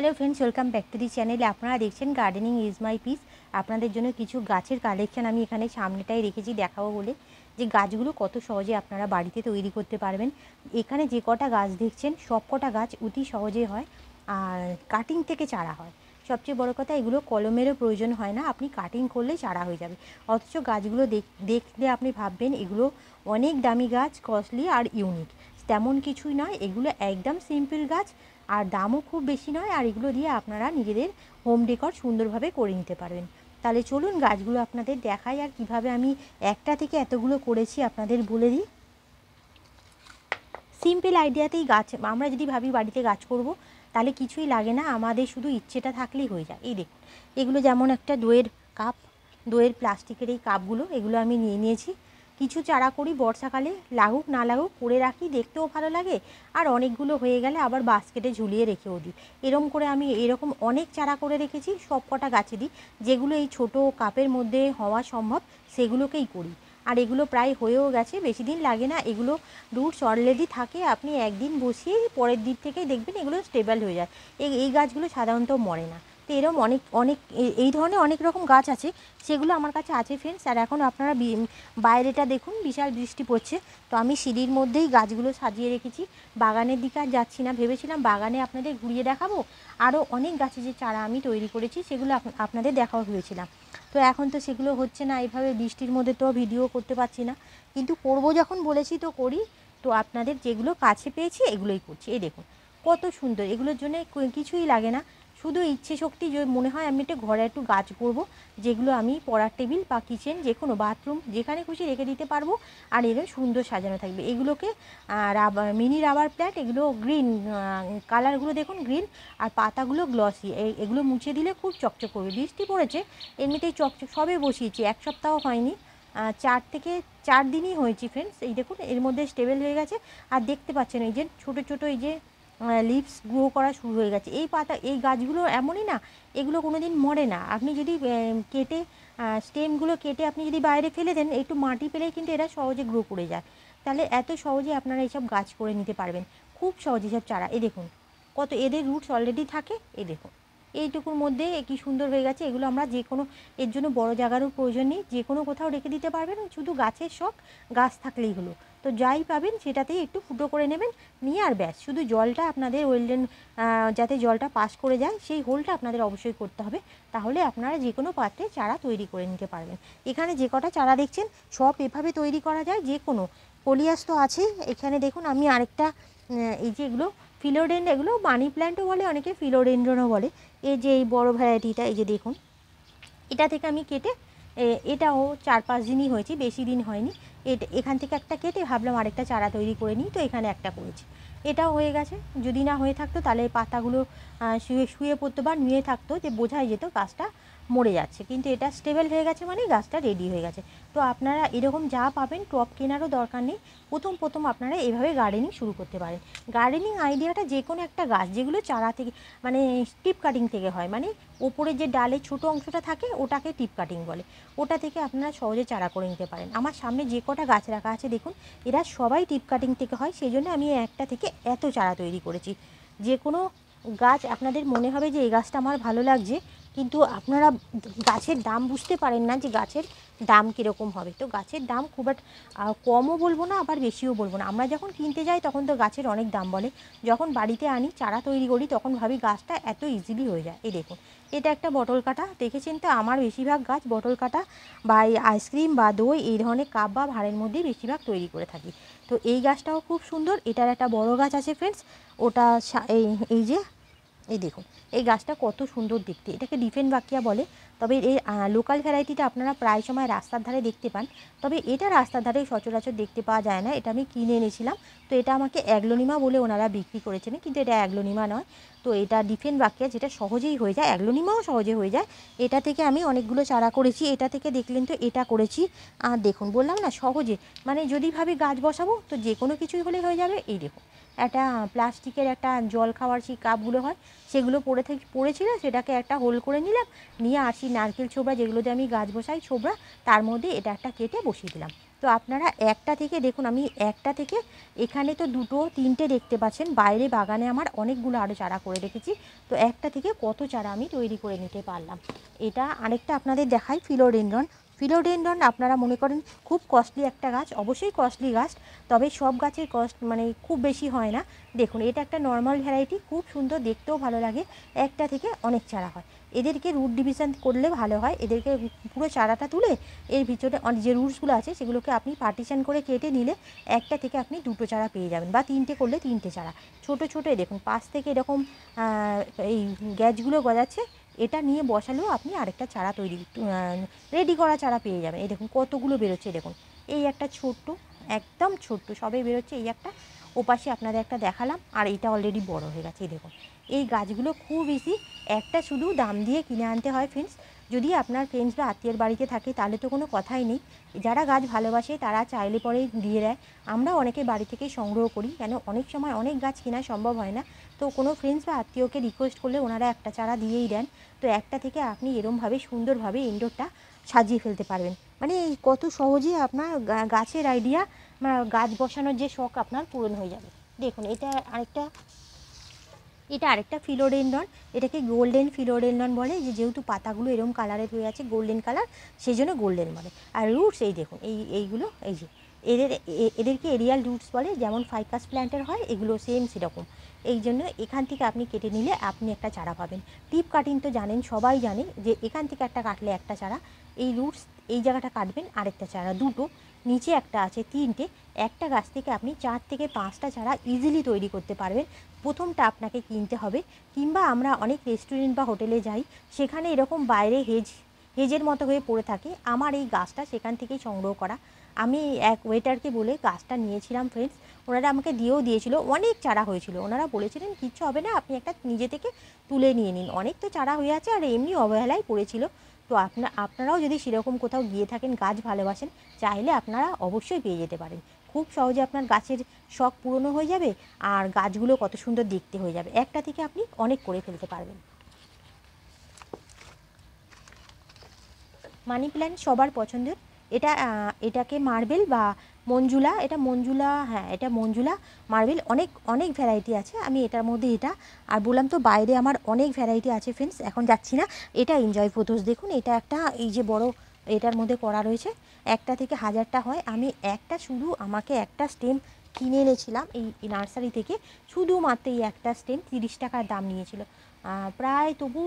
Hello friends, welcome back to the চ্যানেলে। আপনারা দেখছেন গার্ডেনিং ইজ মাই পিস। আপনাদের জন্য কিছু গাছের কালেকশন আমি এখানে সামনেটাই রেখেছি দেখাবো বলে, যে গাছগুলো কত সহজে আপনারা বাড়িতে তৈরি করতে পারবেন। এখানে যে কটা গাছ দেখছেন সব কটা গাছ অতি সহজে হয়, আর কাটিং থেকে চারা হয়। সবচেয়ে বড় কথা, এগুলো কলমেরও প্রয়োজন হয় না, আপনি কাটিং করলেই চারা হয়ে যাবে। অথচ গাছগুলো দেখলে আপনি ভাববেন এগুলো অনেক দামি গাছ, কস্টলি আর ইউনিক। তেমন কিছুই নয়, এগুলো একদম সিম্পল গাছ, আর দামও খুব বেশি নয়। আর এগুলো দিয়ে আপনারা নিজেদের হোম ডেকর সুন্দরভাবে করে নিতে পারবেন। তাহলে চলুন গাছগুলো আপনাদের দেখাই, আর কিভাবে আমি একটা থেকে এতগুলো করেছি আপনাদের বলে দিই। সিম্পল আইডিয়াতেই গাছ, আমরা যদি ভাবি বাড়িতে গাছ করব, তাহলে কিছুই লাগে না, আমাদের শুধু ইচ্ছেটা থাকলেই হয়ে যায়। এই দেখুন, এগুলো যেমন একটা দইয়ের কাপ, দইয়ের প্লাস্টিকের এই কাপগুলো, এগুলো আমি নিয়ে নিয়েছি। কিছু চারা করি বর্ষাকালে, লাগুক না লাগুক করে রাখি, দেখতেও ভালো লাগে। আর অনেকগুলো হয়ে গেলে আবার বাস্কেটে ঝুলিয়ে রেখেও দিই। এরকম করে আমি এরকম অনেক চারা করে রেখেছি, সব কটা গাছে দিই। যেগুলো এই ছোটো কাপের মধ্যে হওয়া সম্ভব সেগুলোকেই করি। আর এগুলো প্রায় হয়েও গেছে, বেশি দিন লাগে না। এগুলো রুটস অলরেডি থাকে, আপনি একদিন বসিয়ে পরের দিক থেকেই দেখবেন এগুলো স্টেবল হয়ে যায়। এই গাছগুলো সাধারণত মরে না। তো এরকম অনেক অনেক এই ধরনের অনেক রকম গাছ আছে, সেগুলো আমার কাছে আছে ফ্রেন্ডস। আর এখন আপনারা বাইরেটা দেখুন, বিশাল বৃষ্টি পড়ছে। তো আমি সিঁড়ির মধ্যেই গাছগুলো সাজিয়ে রেখেছি। বাগানের দিকে আর যাচ্ছি না, ভেবেছিলাম বাগানে আপনাদের ঘুরিয়ে দেখাবো। আরও অনেক গাছের যে চারা আমি তৈরি করেছি সেগুলো আপনাদের দেখাও ভেবেছিলাম। তো এখন তো সেগুলো হচ্ছে না, এইভাবে বৃষ্টির মধ্যে তো ভিডিও করতে পারছি না, কিন্তু করব যখন বলেছি তো করি। তো আপনাদের যেগুলো কাছে পেয়েছি এগুলোই করছি। এই দেখুন কত সুন্দর, এগুলোর জন্য কিছুই লাগে না, শুধু ইচ্ছে শক্তি। যদি মনে হয় আমি একটা ঘরে একটু গাছ করব, যেগুলো আমি পড়ার টেবিল বা কিচেন, যে কোনো বাথরুম যেখানে খুশি রেখে দিতে পারবো, আর এগুলো সুন্দর সাজানো থাকবে। এগুলোকে মিনি রাবার প্ল্যান্ট, এগুলো গ্রিন কালারগুলো দেখুন, গ্রিন, আর পাতাগুলো গ্লসি। এগুলো মুছে দিলে খুব চকচক করবে। বৃষ্টি পড়েছে, এমনিতেই চকচক। সবে বসিয়েছি, এক সপ্তাহ হয়নি, 4 থেকে 4 দিনই হয়েছে ফ্রেন্ডস। এই দেখুন এর মধ্যে স্টেবল হয়ে গেছে। আর দেখতে পাচ্ছেন এই যে ছোটো ছোটো এই যে লিভস গ্রো করা শুরু হয়ে গেছে। এই পাতা, এই গাছগুলো এমনই না, এগুলো কোনো দিন মরে না। আপনি যদি কেটে স্টেমগুলো কেটে আপনি যদি বাইরে ফেলে দেন, একটু মাটি পেলেই কিন্তু এরা সহজে গ্রো করে যায়। তাহলে এত সহজে আপনারা এইসব গাছ করে নিতে পারবেন, খুব সহজে সব চারা। এই দেখুন কত, এদের রুটস অলরেডি থাকে। এই দেখুন এইটুকুর মধ্যে কী সুন্দর হয়ে গেছে। এগুলো আমরা যে কোনো, এর জন্য বড় জায়গারও প্রয়োজন নেই, যে কোনো কোথাও রেখে দিতে পারবেন। শুধু গাছের শখ, গাছ থাকলেই হলো। তো যাই পাবেন সেটাতেই একটু ফুটো করে নেবেন, নিয়ে আর ব্যাস। শুধু জলটা আপনাদের ওয়েলডেন, যাতে জলটা পাস করে যায় সেই হোলটা আপনাদের অবশ্যই করতে হবে। তাহলে আপনারা যে কোনো পাত্রে চারা তৈরি করে নিতে পারবেন। এখানে যে কটা চারা দেখছেন সব এভাবে তৈরি করা যায়, যে কোনো। কলিয়াস তো আছেই। এখানে দেখুন আমি আরেকটা, এই যে এগুলো ফিলোডেন্ড, এগুলো মানি প্ল্যান্টও বলে, অনেকে ফিলোডেন্ড্রনও বলে। এই যে এই বড় ভ্যারাইটিটা, এই যে দেখুন, এটা থেকে আমি কেটে, এটাও 4-5 দিনই হয়েছে, বেশি দিন হয়নি। এখান থেকে একটা কেটে ভাবলাম আরেকটা চারা তৈরি করে নিই, তো এখানে একটা করেছি। এটাও হয়ে গেছে। যদি না হয়ে থাকতো তাহলে পাতাগুলো শুয়ে পড়তো বা নুয়ে থাকতো, যে বোঝাই যেত গাছটা মরে যাচ্ছে। কিন্তু এটা স্টেবল হয়ে গেছে মানে গাছটা রেডি হয়ে গেছে। তো আপনারা এরকম যা পাবেন, টপ কেনারও দরকার নেই। প্রথম আপনারা এভাবে গার্ডেনিং শুরু করতে পারেন। গার্ডেনিং আইডিয়াটা যে কোনো একটা গাছ, যেগুলো চারা থেকে, মানে টিপ কাটিং থেকে হয়, মানে ওপরে যে ডালের ছোটো অংশটা থাকে ওটাকে টিপ কাটিং বলে। ওটা থেকে আপনারা সহজে চারা করে নিতে পারেন। আমার সামনে যে কটা গাছ রাখা আছে দেখুন, এরা সবাই টিপ কাটিং থেকে হয়, সেই জন্য আমি একটা থেকে এত চারা তৈরি করেছি। যে কোনো গাছ আপনাদের মনে হবে যে এই গাছটা আমার ভালো লাগছে, কিন্তু আপনারা গাছের দাম বুঝতে পারেন না, যে গাছের দাম কীরকম হবে। তো গাছের দাম খুব একটা কমও বলবো না, আবার বেশিও বলবো না। আমরা যখন কিনতে যাই তখন তো গাছের অনেক দাম বলে, যখন বাড়িতে আনি চারা তৈরি করি তখন ভাবি গাছটা এত ইজিলি হয়ে যায়। এই দেখুন এটা একটা বটল কাটা, দেখেছেন তো? আমার বেশিরভাগ গাছ বটল কাটা বা এই আইসক্রিম বা দই এই ধরনের কাপ বা ভাঁড়ের মধ্যেই বেশিরভাগ তৈরি করে থাকি। তো এই গাছটাও খুব সুন্দর। এটার একটা বড় গাছ আছে ফ্রেন্ডস, ওটা এই যে এই দেখুন, এই গাছটা কত সুন্দর দেখতে। এটাকে ডিফেন্ট বাকিয়া বলে। তবে এই লোকাল ভ্যারাইটিটা আপনারা প্রায় সময় রাস্তার ধারে দেখতে পান, তবে এটা রাস্তার ধারে সচরাচর দেখতে পাওয়া যায় না। এটা আমি কিনে এনেছিলাম, তো এটা আমাকে অ্যাগ্লোনিমা বলে ওনারা বিক্রি করেছেন, কিন্তু এটা অ্যাগ্লোনিমা নয়। তো এটা ডিফেন্ট বাকিয়া, যেটা সহজেই হয়ে যায়, অ্যাগ্লোনিমাও সহজে হয়ে যায়। এটা থেকে আমি অনেকগুলো চারা করেছি। এটা থেকে দেখলেন তো, এটা করেছি। আর দেখুন বললাম না সহজে, মানে যদি ভাবি গাছ বসাবো তো যে কোনো কিছুই হলে হয়ে যাবে। এই দেখুন একটা প্লাস্টিকের একটা জল খাওয়ার সেই কাপগুলো হয়, সেগুলো পড়েছিল, সেটাকে একটা হোল করে নিলাম, নিয়ে আসি নারকেল ছোবড়া, যেগুলো দিয়ে আমি গাছ বসাই ছোবড়া, তার মধ্যে এটা একটা কেটে বসিয়ে দিলাম। তো আপনারা একটা থেকে দেখুন, আমি একটা থেকে এখানে তো 2, 3টে দেখতে পাচ্ছেন, বাইরে বাগানে আমার অনেকগুলো আরও চারা করে রেখেছি। তো একটা থেকে কত চারা আমি তৈরি করে নিতে পারলাম। এটা আরেকটা আপনাদের দেখাই, ফিলোডেনড্রন। ফিলোডেনড্রন আপনারা মনে করেন খুব কস্টলি একটা গাছ, অবশ্যই কস্টলি গাছ, তবে সব গাছের কস্ট মানে খুব বেশি হয় না। দেখুন এটা একটা নর্মাল ভ্যারাইটি, খুব সুন্দর, দেখতেও ভালো লাগে, একটা থেকে অনেক চারা হয়। এদেরকে রুট ডিভিশন করলে ভালো হয়, এদেরকে পুরো চারাটা তুলে এর ভিতরে যে রুটসগুলো আছে সেগুলোকে আপনি পার্টিশন করে কেটে নিলে একটা থেকে আপনি 2টো চারা পেয়ে যাবেন, বা 3টে করলে 3টে চারা। ছোটো ছোটো দেখুন পাশ থেকে এরকম এই গ্যাজগুলো গজাচ্ছে, এটা নিয়ে বসালেও আপনি আরেকটা চারা রেডি করা চারা পেয়ে যাবেন। এই দেখুন কতগুলো বেরোচ্ছে, দেখুন এই একটা ছোট্ট, একদম ছোট্ট সবে বেরোচ্ছে, এই একটা, ওপাশে আপনাদের একটা দেখালাম, আর এইটা অলরেডি বড় হয়ে গেছে। এই দেখুন এই গাছগুলো খুব ইজি, একটা শুধু দাম দিয়ে কিনে আনতে হয় ফ্রেন্ডস। যদি আপনার ফ্রেন্ডস বা আত্মীয়ের বাড়িতে থাকে তাহলে তো কোনো কথাই নেই, যারা গাছ ভালোবাসে তারা চাইলে পরেই দিয়ে দেয়। আমরা অনেকে বাড়ি থেকেই সংগ্রহ করি, কেন অনেক সময় অনেক গাছ কেনা সম্ভব হয় না, তো কোনো ফ্রেন্ডস বা আত্মীয়কে রিকোয়েস্ট করলে ওনারা একটা চারা দিয়েই দেন। তো একটা থেকে আপনি এরমভাবে সুন্দরভাবে ইনডোরটা সাজিয়ে ফেলতে পারবেন। মানে কত সহজে আপনার গাছের আইডিয়া, গাছ বসানোর যে শখ আপনার পূরণ হয়ে যাবে। দেখুন এটা আরেকটা ফিলোডেনড্রন, এটাকে গোল্ডেন ফিলোডেনড্রন বলে, যেহেতু পাতাগুলো এরকম কালারের হয়ে আছে গোল্ডেন কালার, সেই জন্য গোল্ডেন বলে। আর রুটস এই দেখুন এইগুলো, এই যে এদেরকে এরিয়াল রুটস বলে, যেমন ফাইকাস প্ল্যান্টের হয়, এগুলো সেম সেরকম। এই জন্য এখান থেকে আপনি কেটে নিলে আপনি একটা চারা পাবেন। টিপ কাটিং তো জানেন, সবাই জানে যে এখান থেকে একটা কাটলে একটা চারা, এই রুটস এই জায়গাটা কাটবেন আরেকটা চারা, 2টো, নিচে একটা আছে 3টে, একটা গাছ থেকে আপনি 4 থেকে 5টা চারা ইজিলি তৈরি করতে পারবেন। প্রথমটা আপনাকে কিনতে হবে, কিংবা আমরা অনেক রেস্টুরেন্ট বা হোটেলে যাই, সেখানে এরকম বাইরে হেজের মতো হয়ে পড়ে থাকে, আমার এই গাছটা সেখান থেকেই সংগ্রহ করা। আমি এক ওয়েটারকে বলে গাছটা নিয়েছিলাম ফ্রেন্ডস, ওনারা আমাকে দিয়েও দিয়েছিল, অনেক চারা হয়েছিল, ওনারা বলেছিলেন কিচ্ছু হবে না, আপনি একটা নিজে থেকে তুলে নিয়ে নিন, অনেক তো চারা হয়ে আছে, আর এমনি অবহেলায় পড়েছিল। তো আপনারাও যদি সেরকম কোথাও গিয়ে থাকেন, গাছ ভালোবাসেন, চাইলে আপনারা অবশ্যই পেয়ে যেতে পারেন। খুব সহজে আপনার গাছের শখ পূরণও হয়ে যাবে, আর গাছগুলো কত সুন্দর দেখতে হয়ে যাবে, একটা থেকে আপনি অনেক করে ফেলতে পারবেন। মানি প্ল্যান্ট সবার পছন্দের, এটাকে মার্বেল বা মঞ্জুলা, এটা মঞ্জুলা, হ্যাঁ এটা মঞ্জুলা মার্বেল, অনেক অনেক ভ্যারাইটি আছে, আমি এটার মধ্যে এটা, আর বললাম তো বাইরে আমার অনেক ভ্যারাইটি আছে ফ্রেন্ডস, এখন যাচ্ছি না। এটা এনজয় ফটোস, দেখুন এটা একটা, এই যে বড় এটার মধ্যে করা রয়েছে, একটা থেকে 1000টা হয়, আমি একটা শুধু আমাকে একটা স্টেম কিনে এনেছিলাম এই নার্সারি থেকে, শুধুমাত্র এই একটা স্টেম 30 টাকার দাম নিয়েছিল, প্রায় তবু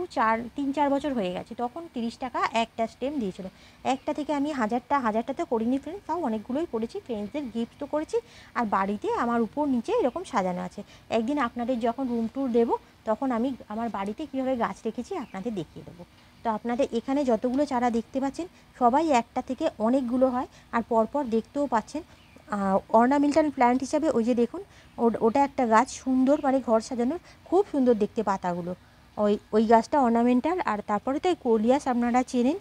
3-4 বছর হয়ে গেছে, তখন 30 টাকা একটা স্টেম দিয়েছিল। একটা থেকে আমি হাজারটা তো করিনি ফ্রেন্ডস, তাও অনেকগুলোই করেছি, ফ্রেন্ডসদের গিফট তো করেছি, আর বাড়িতে আমার উপর নিচে এরকম সাজানো আছে। একদিন আপনাদের যখন রুম ট্যুর দেবো, তখন আমি আমার বাড়িতে কীভাবে গাছ রেখেছি আপনাদের দেখিয়ে দেবো। তো আপনাদের এখানে যতগুলো চারা দেখতে পাচ্ছেন, সবাই একটা থেকে অনেকগুলো হয়, আর পরপর দেখতেও পাচ্ছেন। অর্নামেন্টাল প্ল্যান্ট হিসাবে ওই যে দেখুন, ওটা একটা গাছ সুন্দর, মানে ঘর সাজানোর খুব সুন্দর দেখতে পাতাগুলো, ওই গাছটা অর্নামেন্টাল। আর তারপরে তো এই কোলিয়াস আপনারা চেনেন,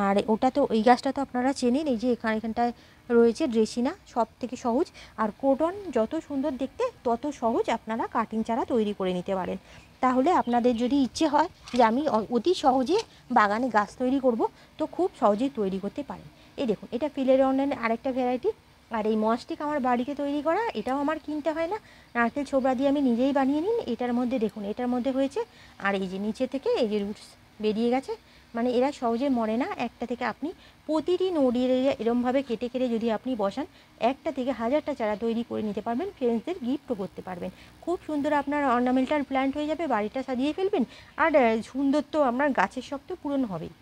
আর ওটা তো ওই গাছটা তো আপনারা চেনেন, এই যে এখানটায় রয়েছে ড্রেসিনা, সব থেকে সহজ। আর ক্রোটন যত সুন্দর দেখতে তত সহজ, আপনারা কাটিং চারা তৈরি করে নিতে পারেন। তাহলে আপনাদের যদি ইচ্ছে হয় যে আমি অতি সহজে বাগানে গাছ তৈরি করব, তো খুব সহজেই তৈরি করতে পারেন। এই দেখুন এটা ফিলোডেনড্রনের আরেকটা ভ্যারাইটি, আর এই মসটিক আমার বাড়িতে তৈরি করা, এটাও আমার কিনতে হয় না, নারকেল ছোবড়া দিয়ে আমি নিজেই বানিয়ে নিন। এটার মধ্যে দেখুন, এটার মধ্যে হয়েছে, আর এই যে নিচে থেকে এই যে রুটস বেরিয়ে গেছে, মানে এরা সহজে মরে না। একটা থেকে আপনি প্রতিটি নড়িয়ে এরমভাবে কেটে কেটে যদি আপনি বসান, একটা থেকে 1000টা চারা তৈরি করে নিতে পারবেন, ফ্রেন্ডসদের গিফটও করতে পারবেন। খুব সুন্দর আপনার অর্নামেন্টাল প্ল্যান্ট হয়ে যাবে, বাড়িটা সাজিয়ে ফেলবেন, আর সুন্দর তো আপনার গাছের শখ তো পূরণ হবেই।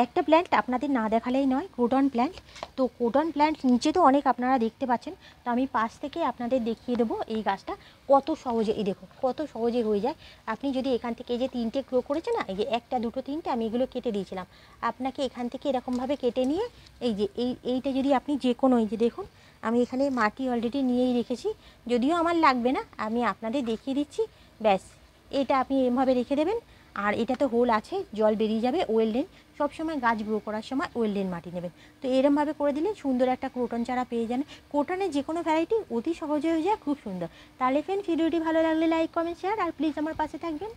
একটা প্ল্যান্ট আপনাদের না দেখালেই নয়, ক্রোটন প্ল্যান্ট। তো ক্রোটন প্ল্যান্ট নিচে তো অনেক আপনারা দেখতে পাচ্ছেন, তো আমি পাশ থেকে আপনাদের দেখিয়ে দেবো এই গাছটা কত সহজে, এই দেখুন কত সহজে হয়ে যায়। আপনি যদি এখান থেকে এই যে 3টে গ্রো করেছে না, এই যে 1, 2, 3টে, আমি এগুলো কেটে দিয়েছিলাম, আপনাকে এখান থেকে এরকমভাবে কেটে নিয়ে এই যে এইটা যদি আপনি যে কোনো, এই যে দেখুন আমি এখানে মাটি অলরেডি নিয়েই রেখেছি, যদিও আমার লাগবে না, আমি আপনাদের দেখিয়ে দিচ্ছি, ব্যাস এটা আপনি এমভাবে রেখে দেবেন। আর এটা তো হোল আছে, জল বেরিয়ে যাবে, ওয়েলডেন, সবসময় গাছ গ্রো করার সময় ওয়েলডেন মাটি নেবেন। তো এরমভাবে করে দিলে সুন্দর একটা ক্রোটন চারা পেয়ে যান। ক্রোটনের যে কোনো ভ্যারাইটি অতি সহজে হয়ে যায়, খুব সুন্দর। তাহলে ফ্রেন্ড ভিডিওটি ভালো লাগলে লাইক, কমেন্ট, শেয়ার, আর প্লিজ আমার পাশে থাকবেন।